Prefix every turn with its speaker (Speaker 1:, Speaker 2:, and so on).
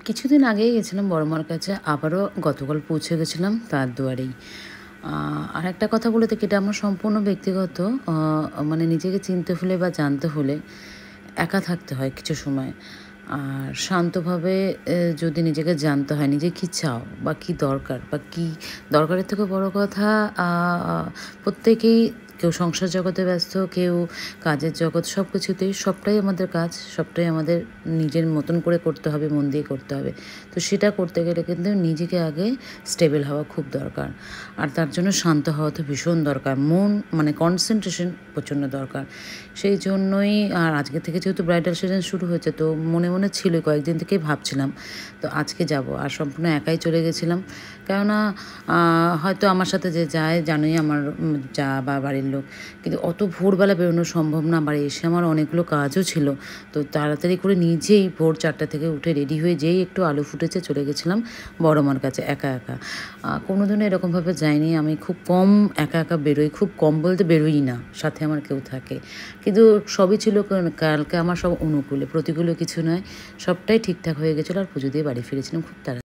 Speaker 1: কিছুদিন আগেই গেছিলাম বড় মার কাছে, আবারও গতকাল পৌঁছে গেছিলাম তার দুয়ারেই। আর একটা কথা বলে থাকি, এটা আমার সম্পূর্ণ ব্যক্তিগত। মানে নিজেকে চিনতে হলে বা জানতে হলে একা থাকতে হয় কিছু সময়। আর শান্তভাবে যদি নিজেকে জানতে হয়, নিজে কী চাও বা কী দরকার বা কী দরকারের থেকে বড় কথা, আ আ প্রত্যেকেই, কেউ সংসার জগতে ব্যস্ত, কেউ কাজের জগৎ, সব কিছুতেই সবটাই আমাদের কাজ, সবটাই আমাদের নিজের মতন করে করতে হবে, মন দিয়ে করতে হবে। তো সেটা করতে গেলে কিন্তু নিজেকে আগে স্টেবল হওয়া খুব দরকার। আর তার জন্য শান্ত হওয়া তো ভীষণ দরকার। মন মানে কনসেনট্রেশন প্রচণ্ড দরকার। সেই জন্যই আর আজকে থেকে যেহেতু ব্রাইডাল সিজন শুরু হয়েছে, তো মনে মনে ছিল, কয়েকদিন থেকেই ভাবছিলাম তো আজকে যাব। আর সম্পূর্ণ একাই চলে গেছিলাম, কেননা হয়তো আমার সাথে যে যায় জানোই, আমার যা বা বাড়ির লোক, কিন্তু অত ভোরবেলা বেরোনো সম্ভব না। বাড়ি এসে আমার অনেকগুলো কাজও ছিল, তো তাড়াতাড়ি করে নিজেই ভোর 4টা থেকে উঠে রেডি হয়ে যেই একটু আলো ফুটেছে চলে গেছিলাম বড় মার কাছে একা একা। কোনো দিনও এরকমভাবে যাইনি। আমি খুব কম একা একা বেরোই, খুব কম বলতে বেরোই না, সাথে আমার কেউ থাকে। কিন্তু সবই ছিল কালকে আমার সব অনুকূলে, প্রতিকূলে কিছু নয়। সবটাই ঠিকঠাক হয়ে গেছিলো আর পুজো দিয়ে বাড়ি ফিরেছিলাম খুব তাড়াতাড়ি।